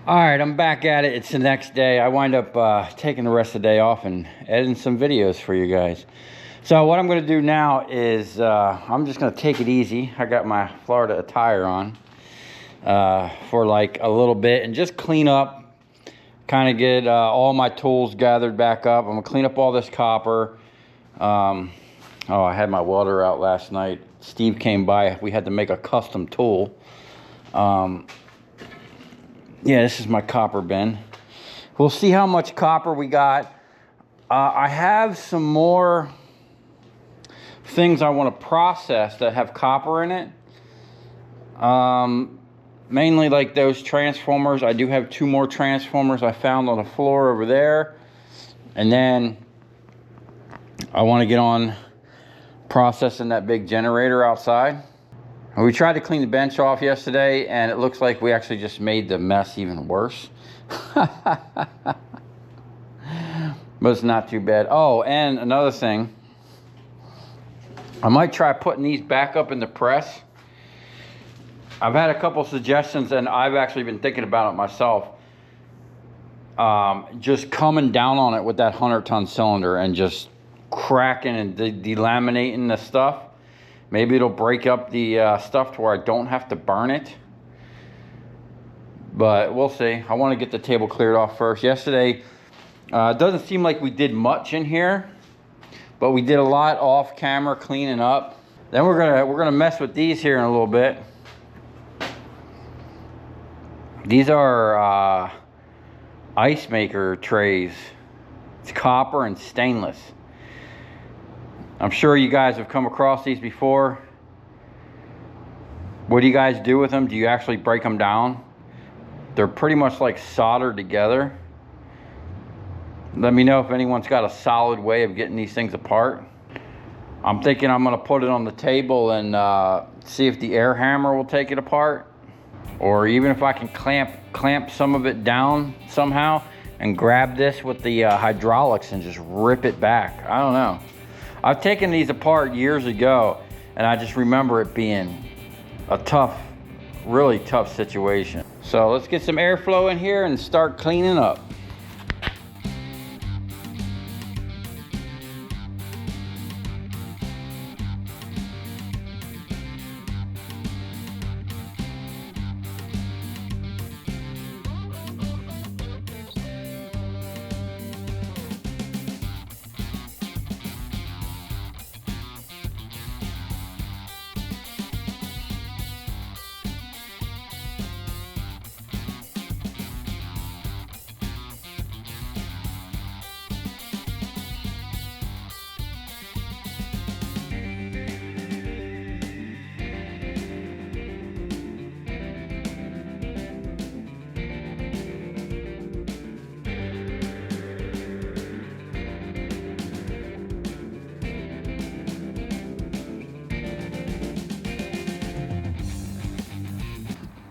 All right, I'm back at it. It's the next day. I wind up taking the rest of the day off and editing some videos for you guys. So what I'm going to do now is I'm just going to take it easy. I got my Florida attire on for like a little bit and just clean up, kind of get all my tools gathered back up. I'm going to clean up all this copper. Oh, I had my welder out last night. Steve came by. We had to make a custom tool. Yeah, this is my copper bin. We'll see how much copper we got. I have some more things I want to process that have copper in it. Mainly like those transformers. I do have 2 more transformers I found on the floor over there. And then I want to get on processing that big generator outside. We tried to clean the bench off yesterday, and it looks like we actually just made the mess even worse. But it's not too bad. Oh, and another thing. I might try putting these back up in the press. I've had a couple suggestions, and I've actually been thinking about it myself. Just coming down on it with that 100-ton cylinder and just cracking and delaminating the stuff. Maybe it'll break up the stuff to where I don't have to burn it. But we'll see. I want to get the table cleared off first. Yesterday, it doesn't seem like we did much in here, but we did a lot off camera cleaning up. Then we're gonna mess with these here in a little bit. These are ice maker trays. It's copper and stainless. I'm sure you guys have come across these before. What do you guys do with them? Do you actually break them down? They're pretty much like soldered together. Let me know if anyone's got a solid way of getting these things apart. I'm thinking I'm gonna put it on the table and see if the air hammer will take it apart. Or even if I can clamp some of it down somehow and grab this with the hydraulics and just rip it back. I don't know. I've taken these apart years ago, and I just remember it being a tough, really tough situation. So let's get some airflow in here and start cleaning up.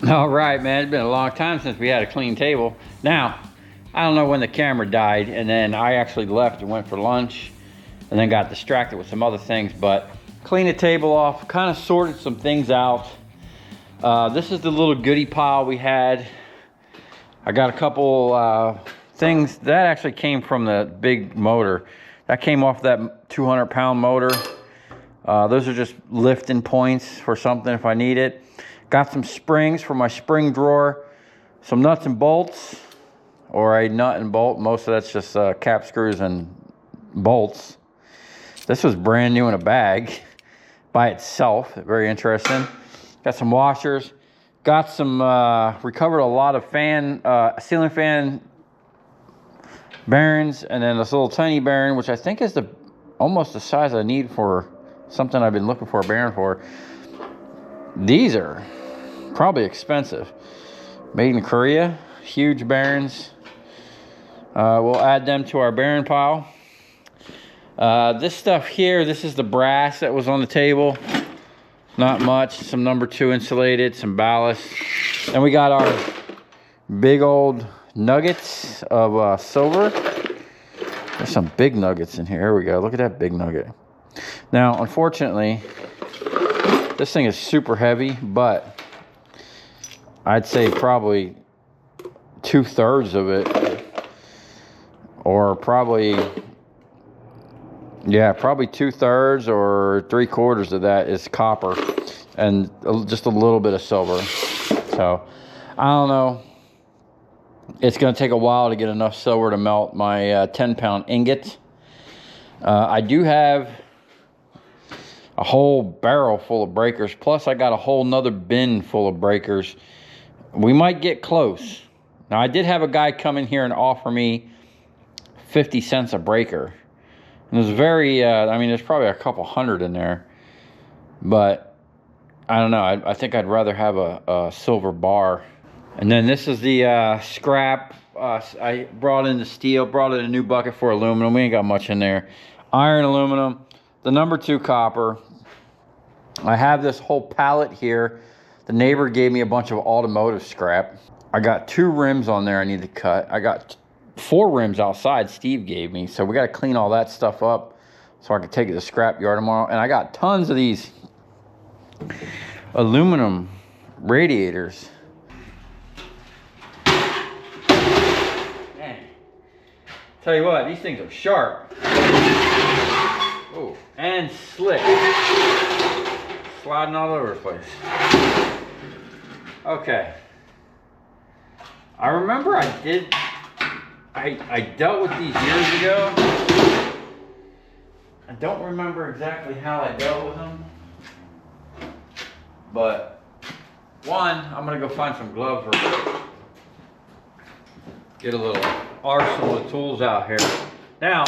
All right, man, it's been a long time since we had a clean table. Now, I don't know when the camera died, and then I actually left and went for lunch, and then got distracted with some other things, but cleaned the table off, kind of sorted some things out. This is the little goodie pile we had. I got a couple things that actually came from the big motor. That came off that 200-pound motor. Those are just lifting points for something if I need it. Got some springs for my spring drawer, some nuts and bolts, or a nut and bolt. Most of that's just cap screws and bolts. This was brand new in a bag by itself. Very interesting. Got some washers. Got some, recovered a lot of ceiling fan bearings, and then this little tiny bearing, which I think is almost the size I need for something I've been looking for a bearing for. These are probably expensive. Made in Korea, huge bearings. We'll add them to our bearing pile. This stuff here, this is the brass that was on the table. Not much, some number 2 insulated, some ballast. Then we got our big old nuggets of silver. There's some big nuggets in here. Here we go, look at that big nugget. Now, unfortunately, this thing is super heavy, but I'd say probably 2/3 of it, or probably, yeah, probably 2/3 or 3/4 of that is copper, and just a little bit of silver. So I don't know. It's going to take a while to get enough silver to melt my 10-pound ingot. I do have a whole barrel full of breakers, plus I got a whole nother bin full of breakers. We might get close. Now, I did have a guy come in here and offer me 50 cents a breaker. And it was very, I mean, there's probably a couple hundred in there. But I don't know. I think I'd rather have a silver bar. And then this is the scrap. I brought in the steel, brought in a new bucket for aluminum. We ain't got much in there. Iron, aluminum, the number 2 copper. I have this whole pallet here. The neighbor gave me a bunch of automotive scrap. I got 2 rims on there I need to cut. I got 4 rims outside Steve gave me. So we got to clean all that stuff up so I can take it to the scrap yard tomorrow. And I got tons of these aluminum radiators. Man, tell you what, these things are sharp. Oh, and slick. Sliding all over the place. Okay. I remember I dealt with these years ago. I don't remember exactly how I dealt with them. But one, I'm gonna go find some gloves or get a little arsenal of tools out here. Now,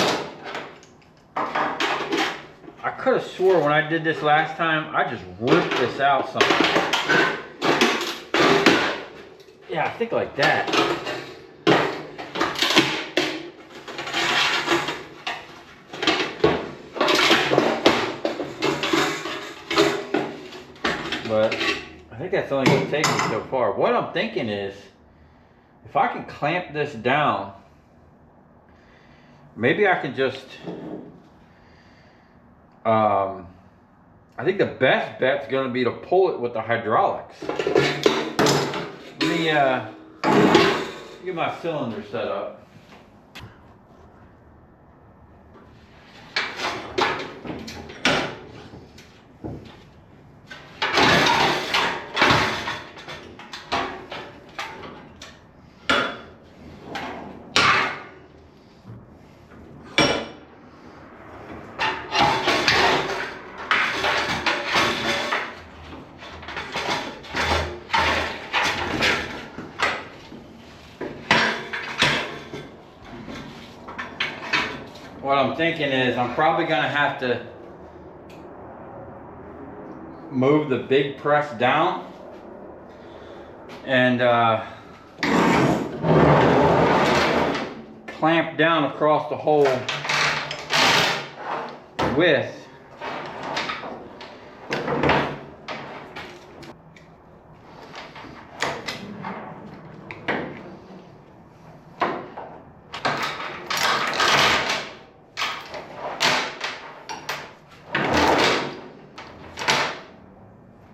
I could have swore when I did this last time, I just ripped this out somehow. Yeah, I think like that. But I think that's only going to take me so far. What I'm thinking is, if I can clamp this down, maybe I can just, I think the best bet's going to be to pull it with the hydraulics. Let me get my cylinder set up. What I'm thinking is I'm probably going to have to move the big press down and clamp down across the whole width.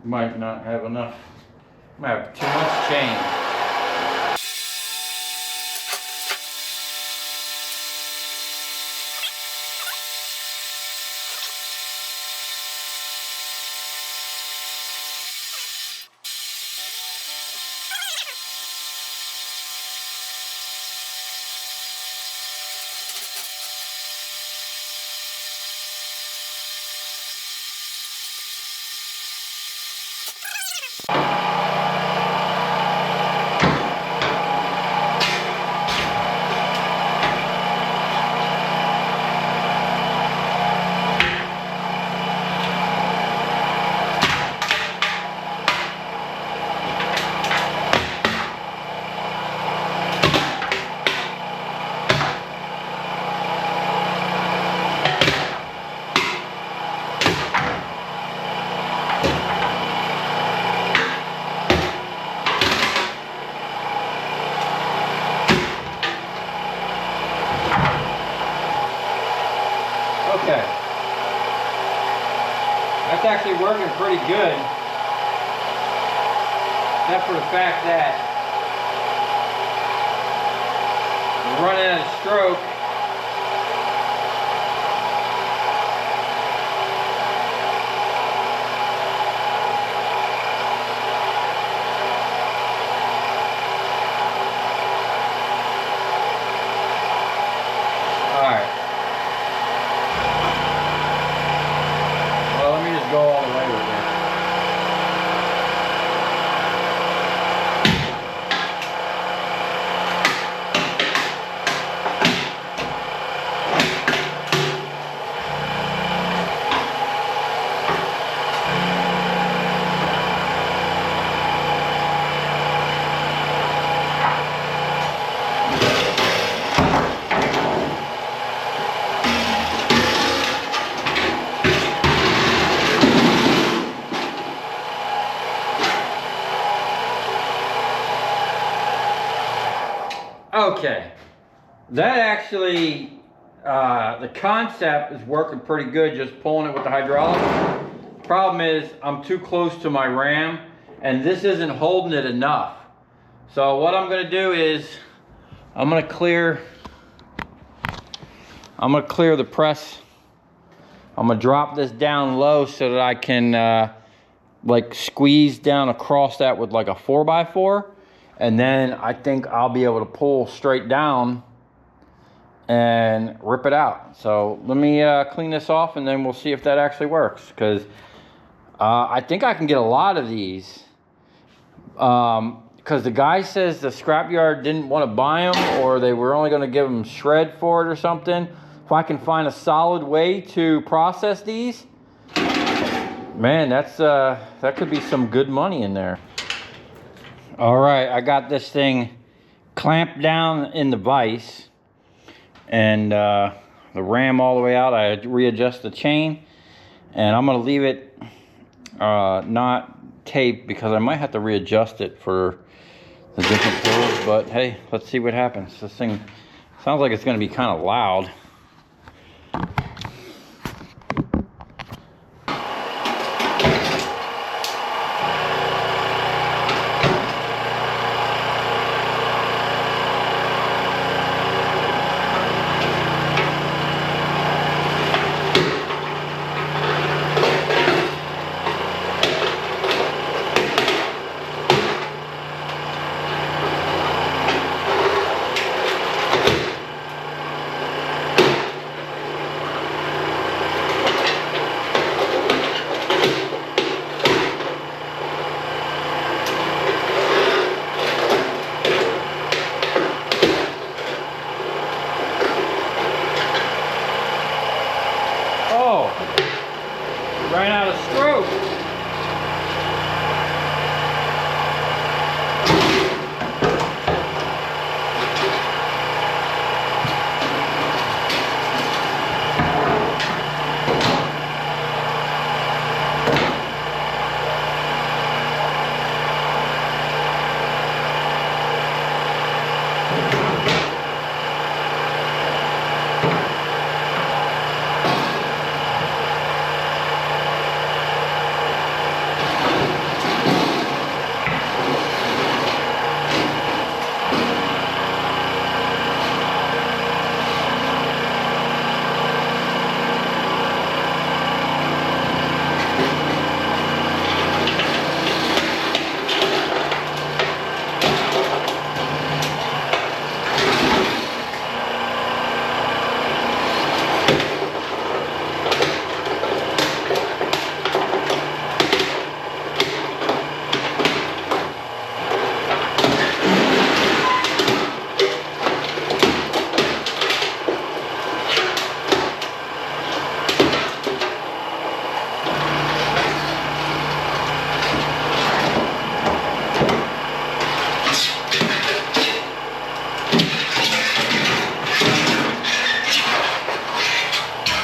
Might not have enough. Might have too much chain. Okay. That's actually working pretty good. Except for the fact that stroke. Alright. Well, let me just go all the way with it. Okay, that actually, the concept is working pretty good, just pulling it with the hydraulic. Problem is, I'm too close to my ram, and this isn't holding it enough. So what I'm gonna do is, I'm gonna clear the press. I'm gonna drop this down low so that I can like squeeze down across that with like a 4x4. And then I think I'll be able to pull straight down and rip it out. So let me clean this off and then we'll see if that actually works. Because I think I can get a lot of these. Because the guy says the scrapyard didn't want to buy them, or they were only going to give them shred for it or something. If I can find a solid way to process these, man, that could be some good money in there. All right, I got this thing clamped down in the vise and the ram all the way out. I readjust the chain and I'm gonna leave it not taped because I might have to readjust it for the different pulls, but hey, let's see what happens. This thing sounds like it's gonna be kind of loud. Ran out of stroke.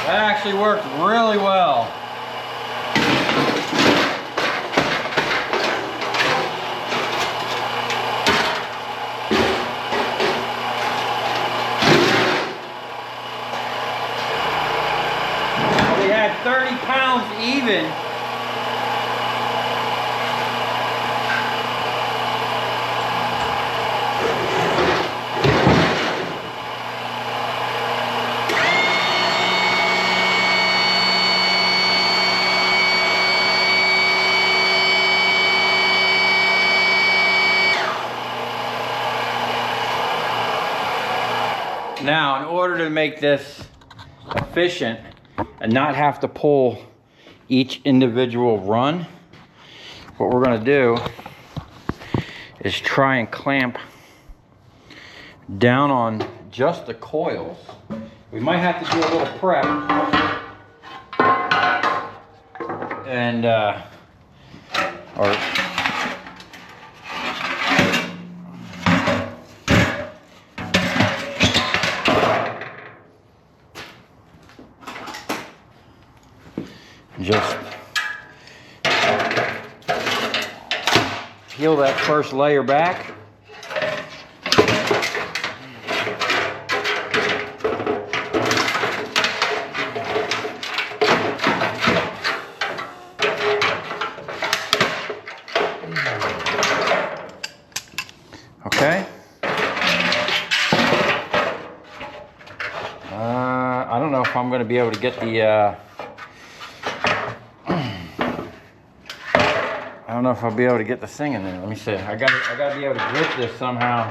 That actually worked really well. We had 30 pounds even. Now, in order to make this efficient and not have to pull each individual run, what we're gonna do is try and clamp down on just the coils. We might have to do a little prep and or just peel that first layer back. Okay. I don't know if I'm going to be able to get the I don't know if I'll be able to get the thing in there. Let me see. I gotta be able to grip this somehow.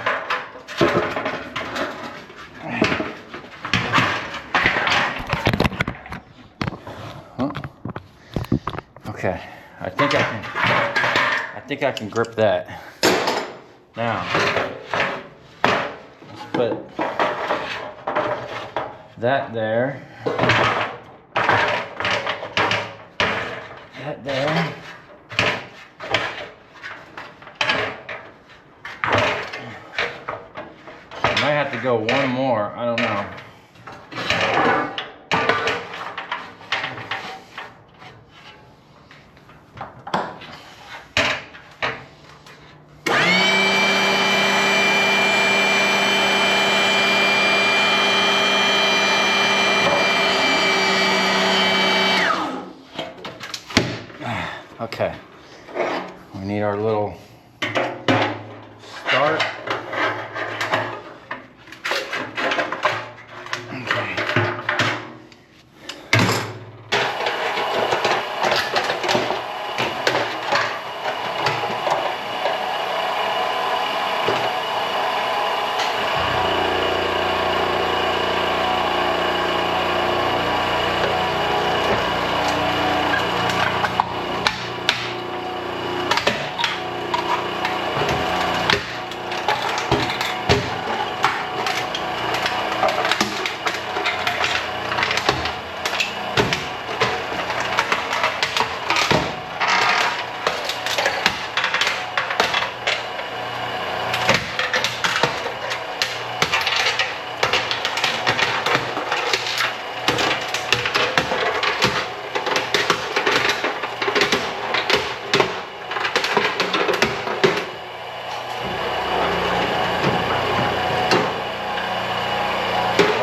Huh? Okay. I think I can grip that. Now, let's put that there. That there. I might have to go one more, I don't know. Okay, we need our little start.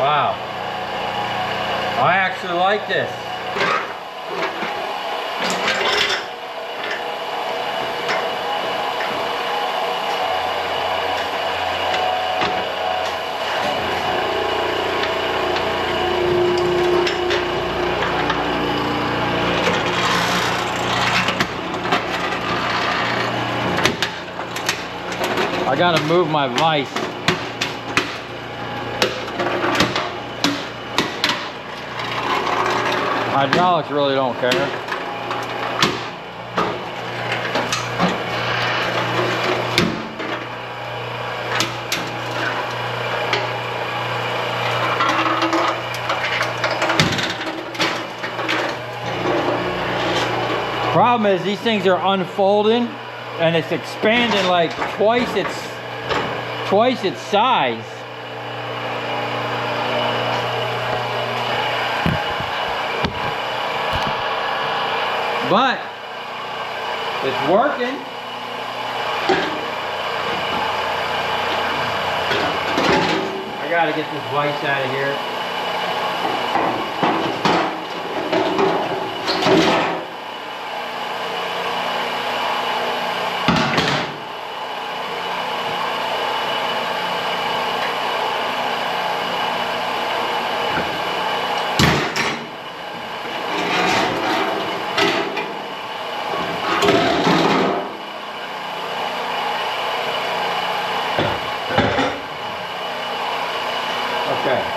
Wow, I actually like this. I gotta move my vise. Hydraulics really don't care. Problem is these things are unfolding and it's expanding like twice its size. But it's working. I gotta get this vise out of here. Okay.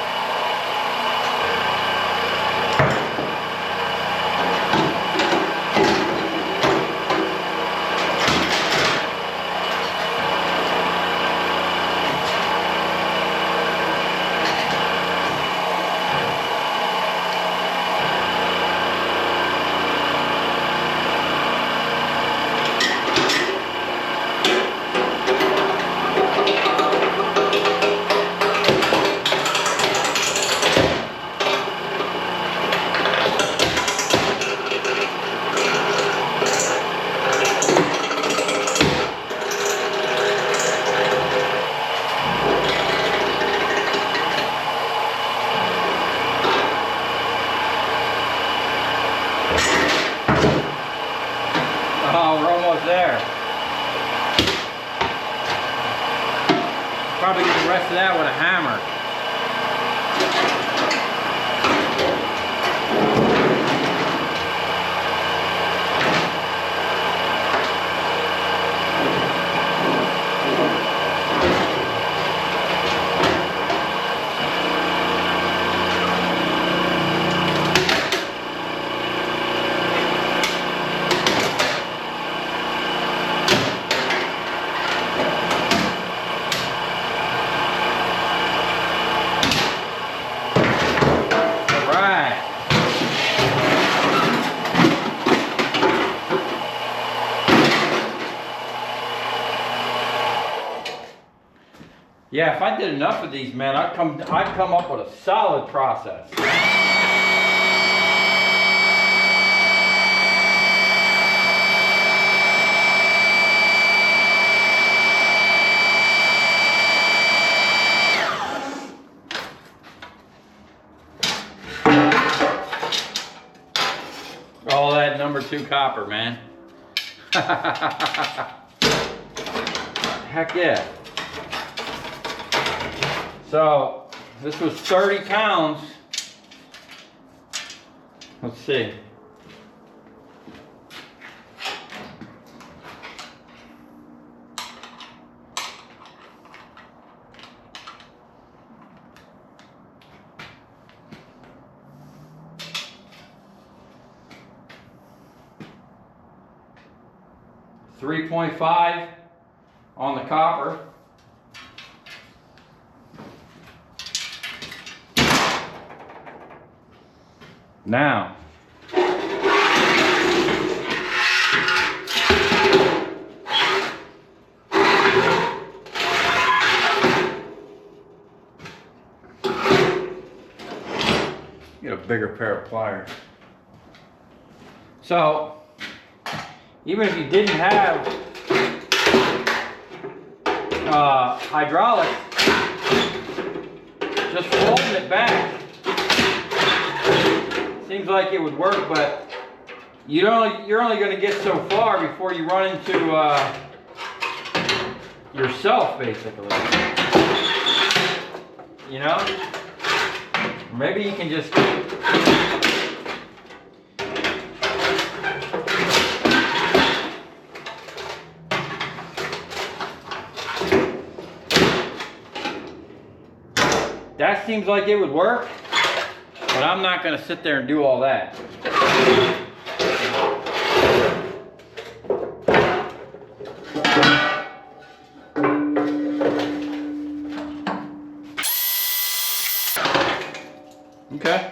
Probably get the rest of that with a hammer. Yeah, if I did enough of these, man, I'd come up with a solid process. All that #2 copper, man. Heck yeah. So, this was 30 pounds. Let's see. .5 on the copper. Now, get a bigger pair of pliers. So, even if you didn't have hydraulics, just folding it back seems like it would work, but you're only going to get so far before you run into yourself, basically. You know? Maybe you can just that seems like it would work. But I'm not going to sit there and do all that. Okay.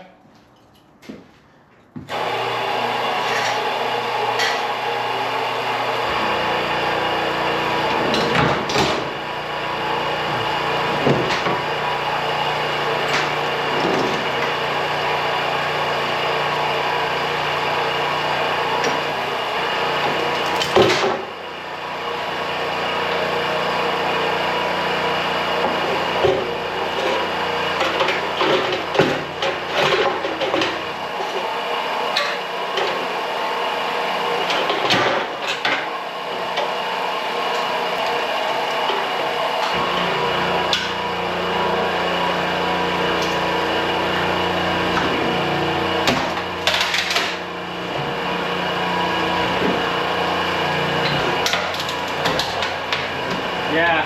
Yeah,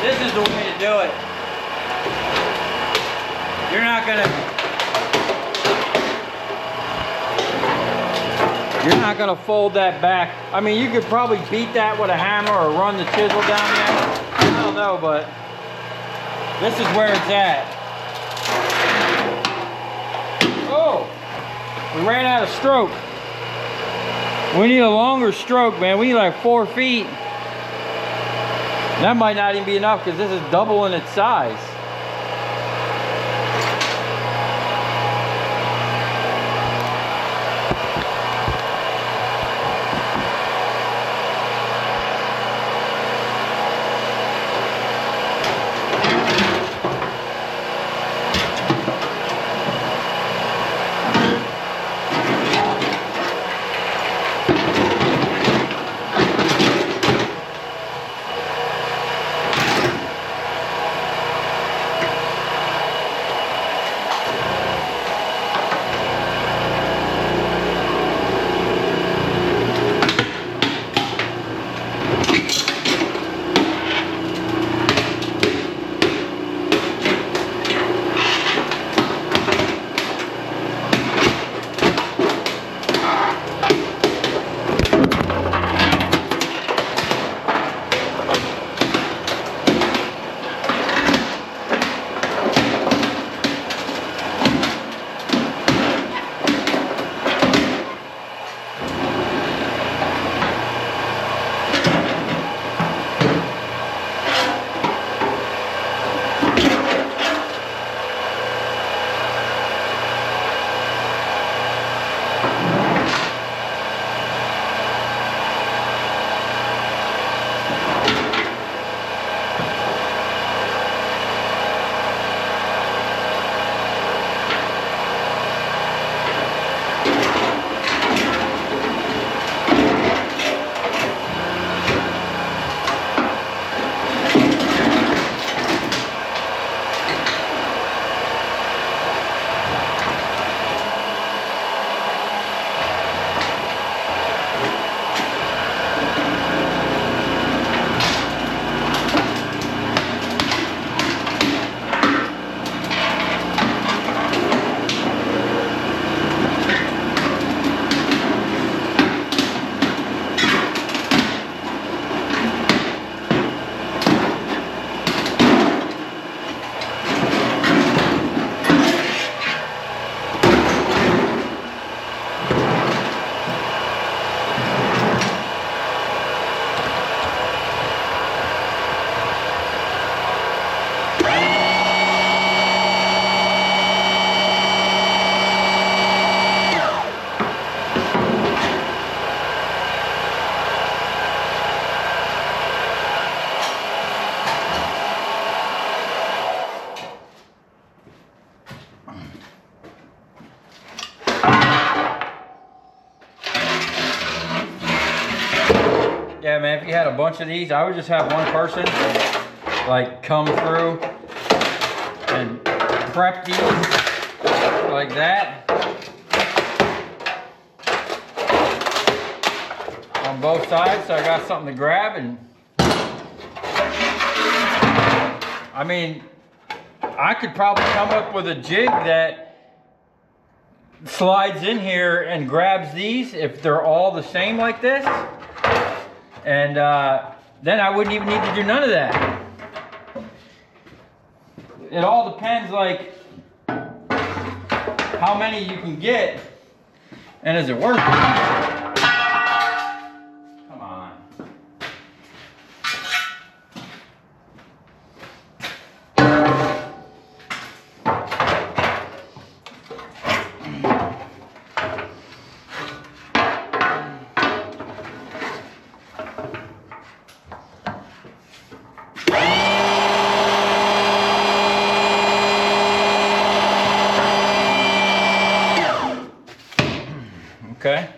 this is the way to do it. You're not gonna fold that back. I mean, you could probably beat that with a hammer or run the chisel down there. I don't know, but this is where it's at. Oh, we ran out of stroke. We need a longer stroke, man. We need like 4 feet. That might not even be enough because this is double in its size. you had a bunch of these, I would just have one person like come through and prep these like that on both sides, so I got something to grab. And I mean, I could probably come up with a jig that slides in here and grabs these if they're all the same like this, and then I wouldn't even need to do none of that. It all depends like how many you can get, and is it worth it? Come on. Okay.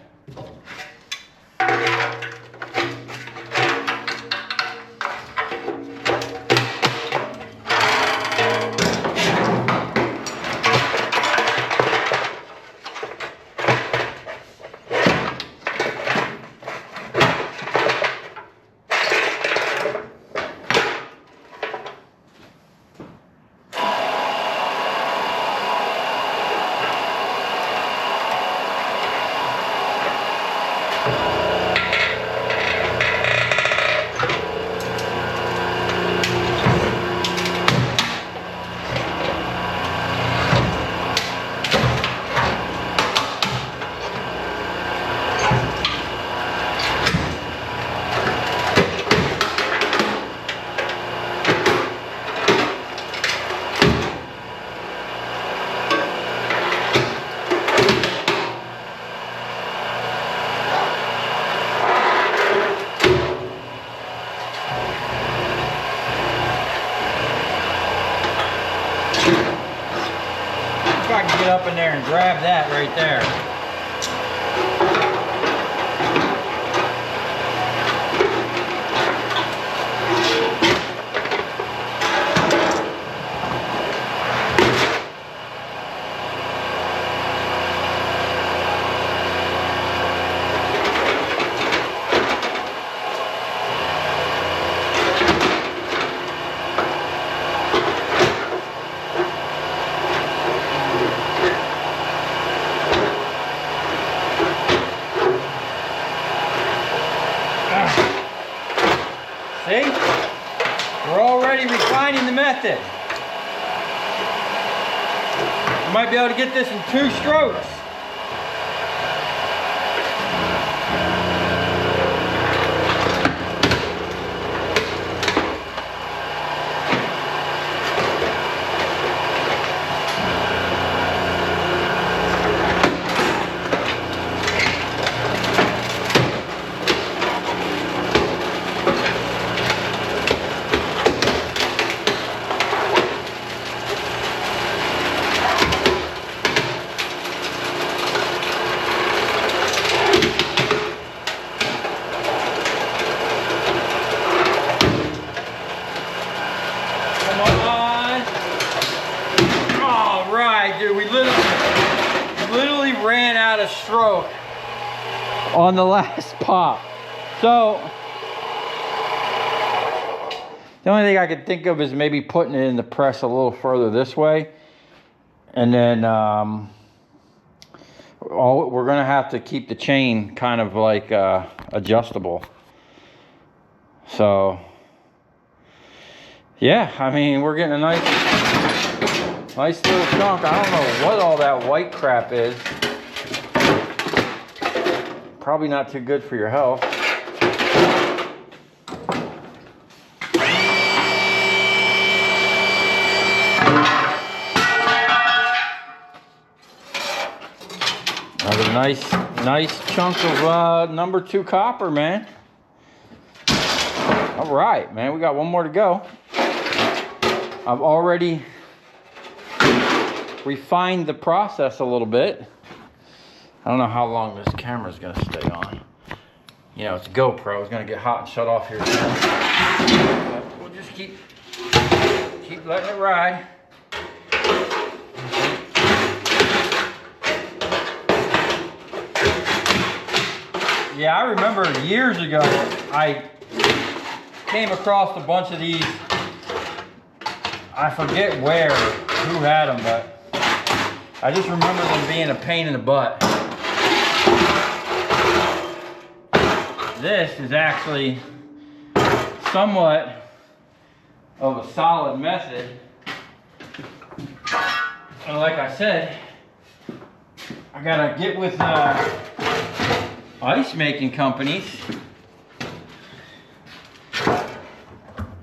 If I can get up in there and grab that right there. See? We're already refining the method. You might be able to get this in 2 strokes. Dude, we literally ran out of stroke on the last pop. So the only thing I could think of is maybe putting it in the press a little further this way, and then we're gonna have to keep the chain kind of like adjustable. So yeah, I mean, we're getting a nice little chunk. I don't know what all that white crap is. Probably not too good for your health. Another nice chunk of number 2 copper, man. All right, man, we got one more to go. I've already refined the process a little bit. I don't know how long this camera's gonna stay on. you know, it's a GoPro. It's gonna get hot and shut off here soon. But we'll just keep letting it ride. Yeah, I remember years ago, I came across a bunch of these. I forget where, who had them, but I just remember them being a pain in the butt. This is actually somewhat of a solid method. And like I said, I gotta get with ice making companies,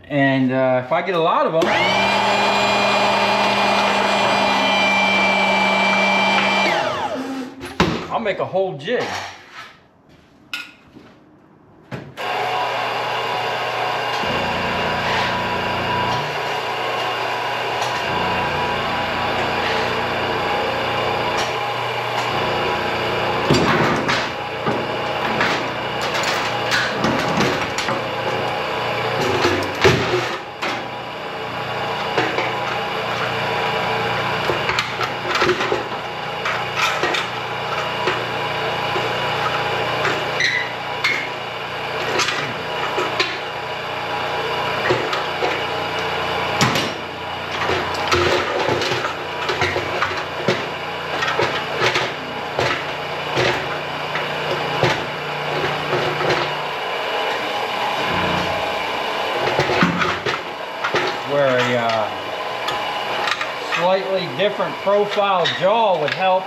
and if I get a lot of them, I'll make a whole jig. Where a slightly different profile jaw would help.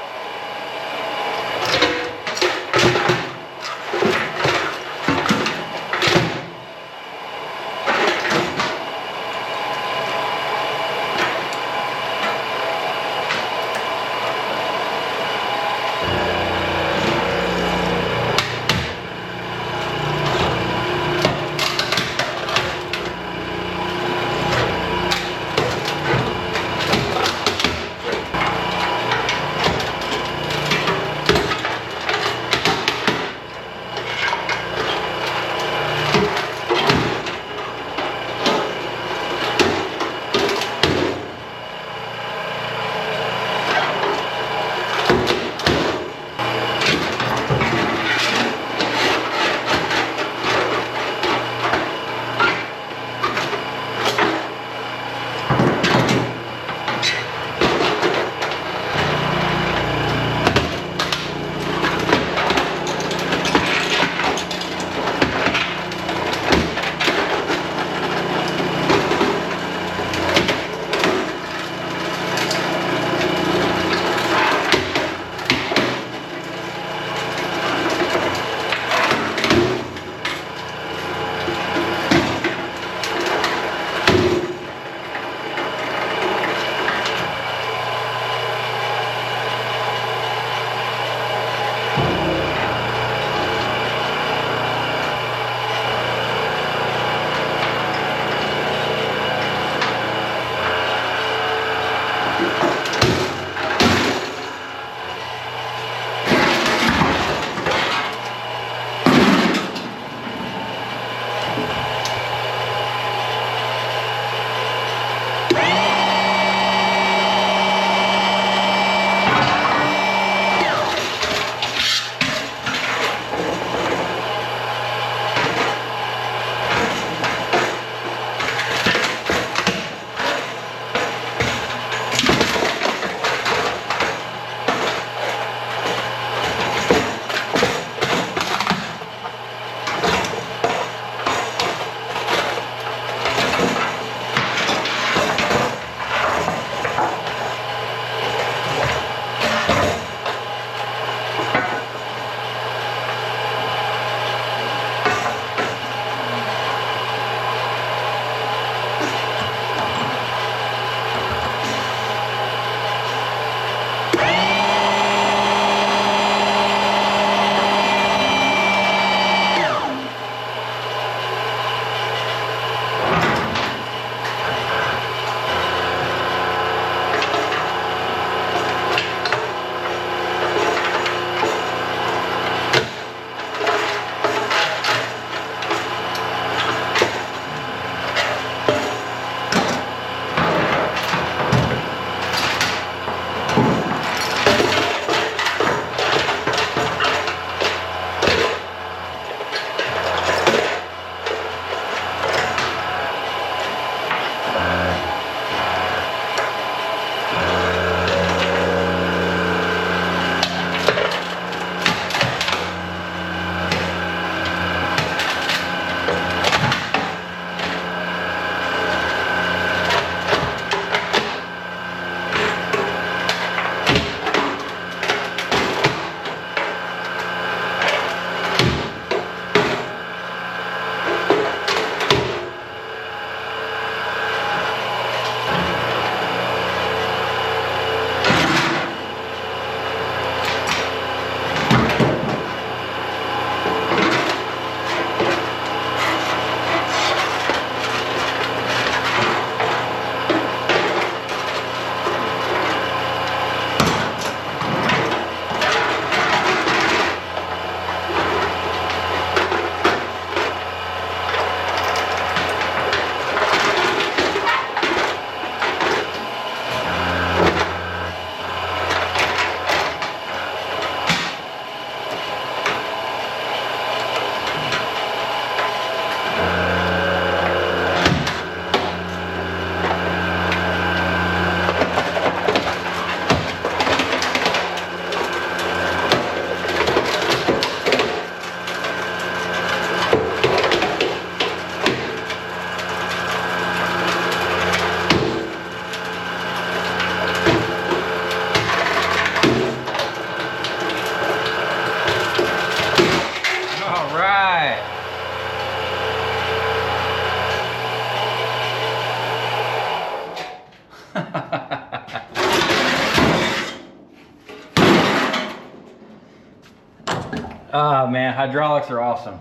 Oh man, hydraulics are awesome.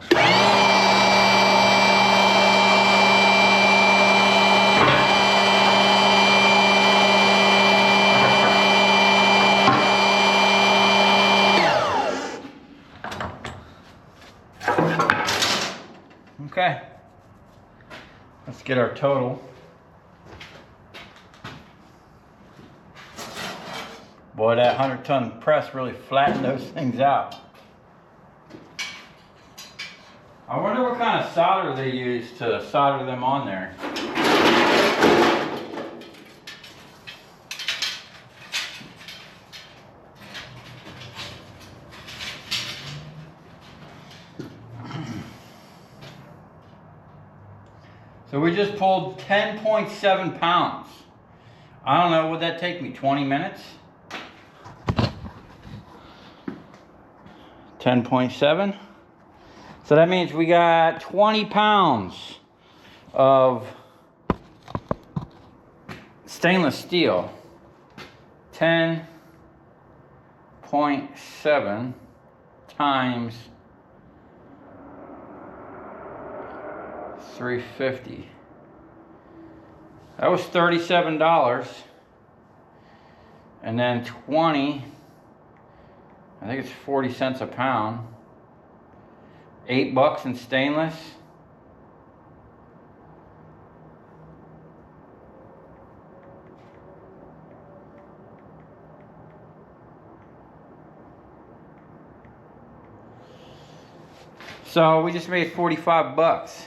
Okay, let's get our total. Boy, that 100-ton press really flattened those things out. I wonder what kind of solder they use to solder them on there. So we just pulled 10.7 pounds. I don't know, would that take me 20 minutes? 10.7. So that means we got 20 pounds of stainless steel. 10.7 times 350. That was $37. And then 20, I think it's 40 cents a pound. $8 in stainless. So we just made 45 bucks.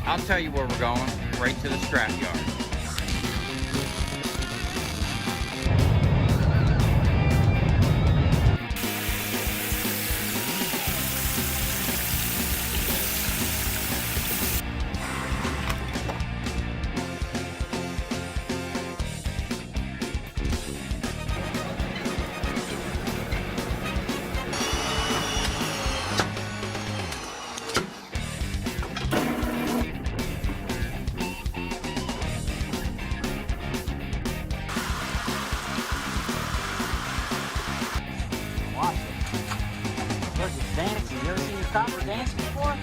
I'll tell you where we're going, right to the scrap yard. Dancing. You ever seen your copper dance before?